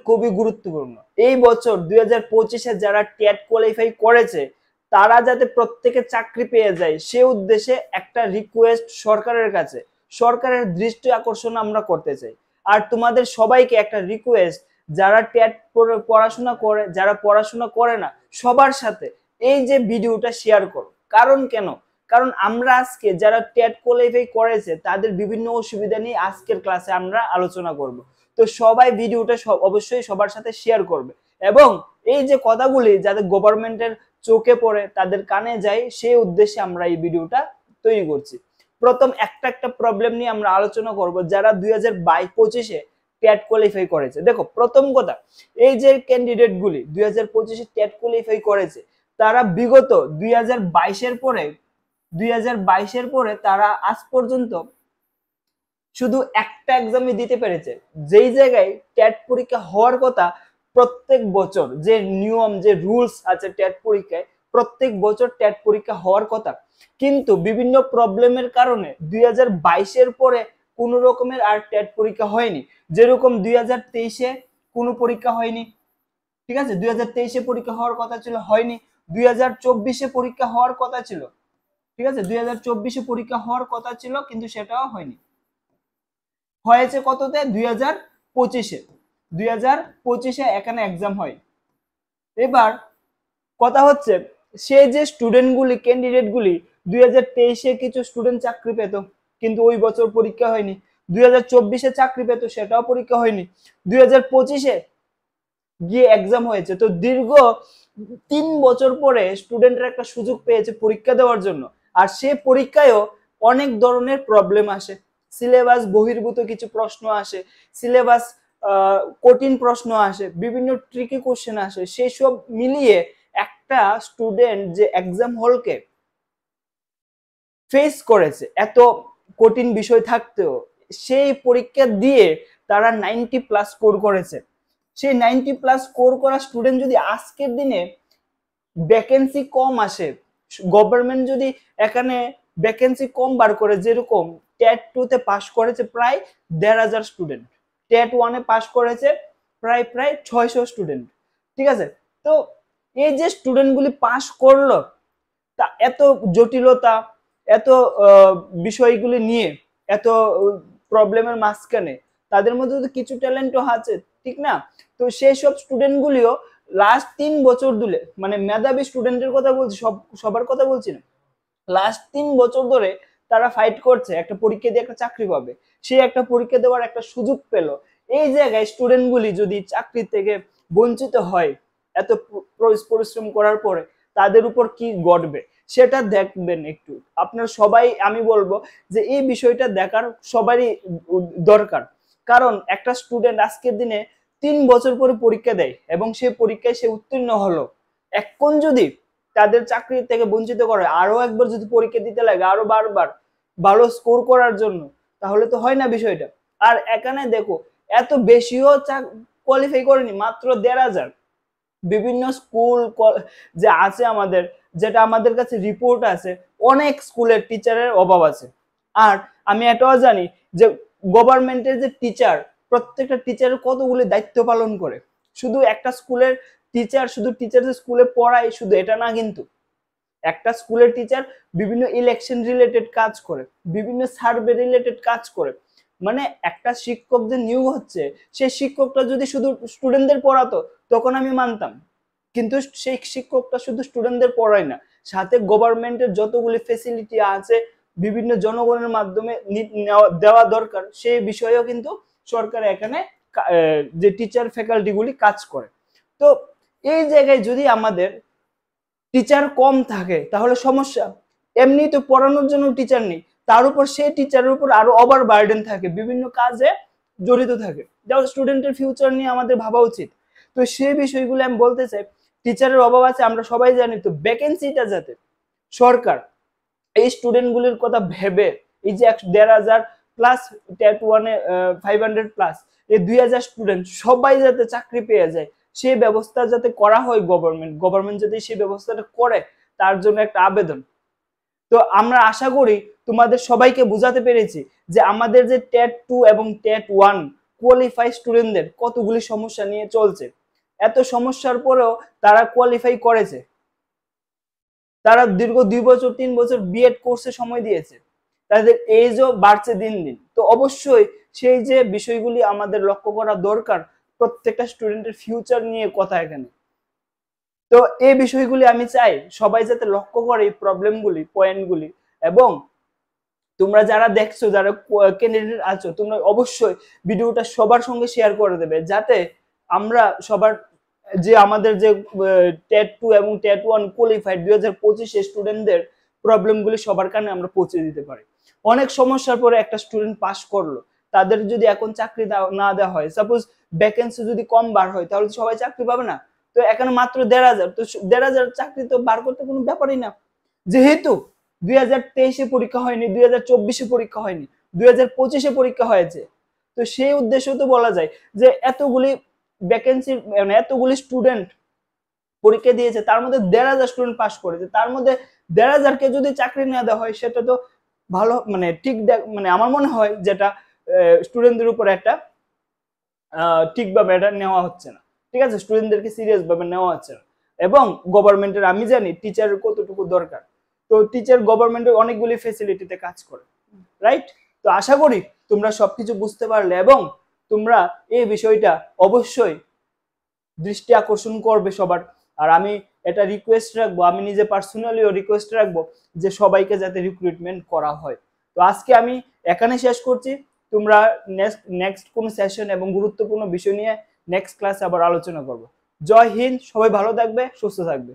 খুবই গুরুত্বপূর্ণ। এই বছর 2025-এ যারা টেট কোয়ালিফাই করেছে তারা যাতে প্রত্যেকে চাকরি পেয়ে যায় সে উদ্দেশ্যে একটা রিকোয়েস্ট সরকারের কাছে, সরকারের দৃষ্টি আকর্ষণ আমরা করতে চাই। আর তোমাদের সবাইকে একটা রিকোয়েস্ট, যারা টেট পড়াশোনা করে, যারা পড়াশোনা করে না, সবার সাথে এই যে ভিডিওটা শেয়ার করো। কারণ কেন? কারণ আমরা আজকে যারা টেট কোয়ালিফাই করেছে তাদের বিভিন্ন অসুবিধা নিয়ে আজকের ক্লাসে আমরা আলোচনা করব। তো সবাই ভিডিওটা অবশ্যই সবার সাথে শেয়ার করবে এবং এই যে কথাগুলি যাতে গভর্নমেন্টের চোখে পড়ে, তাদের কানে যায়, সেই উদ্দেশ্যে আমরা এই ভিডিওটা তৈরি করছি। প্রথম একটা প্রবলেম নিয়ে আমরা আলোচনা করব যারা 2025-এ টেট কোয়ালিফাই করেছে। দেখো, প্রথম কথা, এই যে ক্যান্ডিডেট গুলি 2025-এ টেট কোয়ালিফাই করেছে তারা বিগত 2022-এর পরে তারা আজ পর্যন্ত শুধু একটা এক্সামই দিতে পেরেছে, যেই জায়গায় টেট পরীক্ষা হওয়ার কথা প্রত্যেক বছর, যে নিয়ম যে রুলস আছে টেট পরীক্ষায়, প্রত্যেক বছর টেট পরীক্ষা হওয়ার কথা, কিন্তু বিভিন্ন প্রবলেমের কারণে 2022-এর পরে কোনো রকমের আর টেট পরীক্ষা হয়নি। যেরকম 2023-এ কোনো পরীক্ষা হয়নি, ঠিক আছে, 2023-এ পরীক্ষা হওয়ার কথা ছিল, হয়নি। 2024-এ পরীক্ষা হওয়ার কথা ছিল, ঠিক আছে, 2024-এ পরীক্ষা হওয়ার কথা ছিল কিন্তু সেটাও হয়নি। হয়েছে কততে? 2025-এ। 2025-এ এখানে এক্সাম হয়। এবার কথা হচ্ছে, সে যে স্টুডেন্টগুলি, ক্যান্ডিডেটগুলি 2023-এ কিছু স্টুডেন্ট চাকরি পেত কিন্তু ওই বছর পরীক্ষা হয়নি, 2024-এ চাকরি পেত সেটাও পরীক্ষা হয়নি, 2025-এ গিয়ে এক্সাম হয়েছে। তো দীর্ঘ 3 বছর পরে স্টুডেন্টরা একটা সুযোগ পেয়েছে পরীক্ষা দেওয়ার জন্য। আর সে পরীক্ষায়ও অনেক ধরনের প্রবলেম আসে, সিলেবাস বহির্ভূত কিছু প্রশ্ন আসে, সিলেবাস কঠিন প্রশ্ন আসে, বিভিন্ন ট্রিকি কোশ্চেন আসে। সেই সব মিলিয়ে একটা স্টুডেন্ট যে এক্সাম হলকে ফেস করেছে এত কঠিন বিষয় থাকতেও, সেই পরীক্ষা দিয়ে তারা 90+ স্কোর করেছে। সেই 90+ স্কোর করা স্টুডেন্ট যদি আজকের দিনে ভ্যাকেন্সি কম আসে, গভর্নমেন্ট যদি এখানে ভ্যাকেন্সি কম বার করে, যেরকম টেট 2-তে পাস করেছে প্রায় 1,500 স্টুডেন্ট, টেট 1-এ পাস করেছে প্রায় 600 স্টুডেন্ট, ঠিক আছে। তো এই যে স্টুডেন্টগুলি পাস করলো, তা এত জটিলতা, এত বিষয়গুলি নিয়ে, এত প্রবলেমের মাঝখানে তাদের মধ্যে তো কিছু ট্যালেন্টও আছে, ঠিক না? তো সেই সব স্টুডেন্টগুলিও লাস্ট 3 বছর ধরে, মানে মেধাবী স্টুডেন্টের কথা বলছি, সবার কথা বলছি না, লাস্ট 3 বছর ধরে তারা ফাইট করছে একটা পরীক্ষা দিয়ে একটা চাকরি পাবে, সে একটা পরীক্ষা দেওয়ার একটা সুযোগ পেল। এই জায়গায় স্টুডেন্টগুলি যদি চাকরি থেকে বঞ্চিত হয় এত পরিশ্রম করার পরে, তাদের উপর কি ঘটবে সেটা দেখবেন একটু আপনার সবাই। আমি বলবো যে এই বিষয়টা দেখার সবারই দরকার। কারণ একটা স্টুডেন্ট আজকের দিনে 3 বছর পরে পরীক্ষা দেয় এবং সেই পরীক্ষায় সে উত্তীর্ণ হলো, এখন যদি তাদের চাকরি থেকে বঞ্চিত করে, আরো একবার যদি পরীক্ষা দিতে লাগে আরো বারবার ভালো স্কোর করার জন্য, তাহলে তো হয় না বিষয়টা। আর এখানে দেখো, এত বেশিও কোয়ালিফাই করেনি, মাত্র 1,500। বিভিন্ন স্কুল যে আছে আমাদের, যেটা আমাদের কাছে রিপোর্ট আছে, অনেক স্কুলের টিচারের অভাব আছে। আর আমি এটাও জানি যে গভর্নমেন্টের যে টিচার, প্রত্যেকটা টিচারের কতগুলি দায়িত্ব পালন করে। শুধু একটা স্কুলের টিচার শুধু টিচার যে স্কুলে পড়ায় শুধু এটা না, কিন্তু একটা স্কুলের টিচার বিভিন্ন ইলেকশন রিলেটেড কাজ করে, বিভিন্ন সার্ভে রিলেটেড কাজ করে। মানে একটা শিক্ষক যে নিয়োগ হচ্ছে, সেই শিক্ষকটা যদি শুধু স্টুডেন্টদের পড়াতো তখন আমি মানতাম, কিন্তু সেই শিক্ষকটা শুধু স্টুডেন্টদের পড়ায় না, সাথে গভর্নমেন্টের যতগুলি ফেসিলিটি আছে বিভিন্ন জনগণের মাধ্যমে দেওয়া দরকার, সেই বিষয়েও কিন্তু সরকার এখানে যে টিচার ফ্যাকাল্টি গুলি কাজ করে। তো এই জায়গায় যদি আমাদের টিচার কম থাকে তাহলে সমস্যা। এমনি তো পড়ানোর জন্য টিচার নেই, তার উপর সেই টিচারের উপর আরো ওভার বার্ডেন থাকে, বিভিন্ন কাজে জড়িত থাকে, যা স্টুডেন্টের ফিউচার নিয়ে আমাদের ভাবা উচিত। তো সেই বিষয়গুলো আমি বলতে চাই, টিচারের অভাব আছে আমরা সবাই জানি, তো ভ্যাকেন্সিটা যাতে সরকার এই স্টুডেন্টগুলির কথা ভেবে, এই যে 1,500+ টেট 1-এ 500+, এই 2,000 স্টুডেন্ট সবাই যাতে চাকরি পেয়ে যায়, সেই ব্যবস্থা যাতে করা হয়, গভর্নমেন্ট যদি সেই ব্যবস্থাটা করে, তার জন্য একটা আবেদন। তো আমরা আশা করি তোমাদের সবাইকে বোঝাতে পেরেছি যে আমাদের যে টেট 2 এবং টেট 1 কোয়ালিফাই স্টুডেন্টদের কতগুলি সমস্যা নিয়ে চলছে। এত সমস্যার পরেও তারা কোয়ালিফাই করেছে, তারা দীর্ঘ 2 বছর 3 বছর বিএড কোর্সে সময় দিয়েছে, তাদের এজও বাড়ছে দিন দিন। তো অবশ্যই সেই যে বিষয়গুলি আমাদের লক্ষ্য করা দরকার, প্রত্যেকটা স্টুডেন্টের ফিউচার নিয়ে কথা এখানে। তো এই বিষয়গুলি আমি চাই সবাই যাতে লক্ষ্য করে এই প্রবলেমগুলি, পয়েন্টগুলি। এবং তোমরা যারা দেখছো, যারা ক্যান্ডিডেট আছো, তোমরা অবশ্যই ভিডিওটা সবার সঙ্গে শেয়ার করে দেবে, যাতে আমরা সবার যে আমাদের যে টেট 2 এবং টেট 1 কোয়ালিফাইড 2025 স্টুডেন্টদের প্রবলেমগুলি সবার কানে আমরা পৌঁছে দিতে পারি। অনেক সমস্যার পরে একটা স্টুডেন্ট পাস করলো, তাদের যদি এখন চাকরি না দেওয়া হয়, সাপোজ ভ্যাকেন্সি যদি কম বার হয়, তাহলে সবাই চাকরি পাবে না। তো এখানে মাত্র 1,500, তো 1,500 চাকরি তো বার করতে কোনো ব্যাপারই না। যেহেতু 2023-এ পরীক্ষা হয়নি, 2024-এ পরীক্ষা হয়নি, 2025-এ পরীক্ষা হয়েছে, তো সেই উদ্দেশ্য তো বলা যায় যে এতগুলি ভ্যাকেন্সি, মানে এতগুলি স্টুডেন্ট পরীক্ষা দিয়েছে, তার মধ্যে 1,500 স্টুডেন্ট পাস করেছে, তার মধ্যে 1,500 কে যদি চাকরি না দেওয়া হয়, সেটা তো ভালো, মানে ঠিক, মানে আমার মনে হয় যেটা স্টুডেন্টদের উপর একটা ঠিকভাবে এটা নেওয়া হচ্ছে না। ঠিক আছে, স্টুডেন্টদেরকে সিরিয়াস ভাবে নেওয়া হচ্ছে না। এবং গভর্নমেন্টের, আমি জানি টিচারের কতটুকু দরকার, তো টিচার গভর্নমেন্টের অনেকগুলি ফ্যাসিলিটিতে কাজ করে, রাইট? তো আশা করি তোমরা সবকিছু বুঝতে পারলে এবং তোমরা এই বিষয়টা অবশ্যই দৃষ্টি আকর্ষণ করবে সবার। আর আমি এটা রিকোয়েস্ট রাখবো, আমি নিজে পার্সোনালিও রিকোয়েস্ট রাখবো যে সবাইকে যাতে রিক্রুটমেন্ট করা হয়। তো আজকে আমি এখানে শেষ করছি। তোমরা নেক্সট কোন সেশন এবং গুরুত্বপূর্ণ বিষয় নিয়ে নেক্সট ক্লাসে আবার আলোচনা করবো। জয় হিন্দ, সবাই ভালো থাকবে, সুস্থ থাকবে।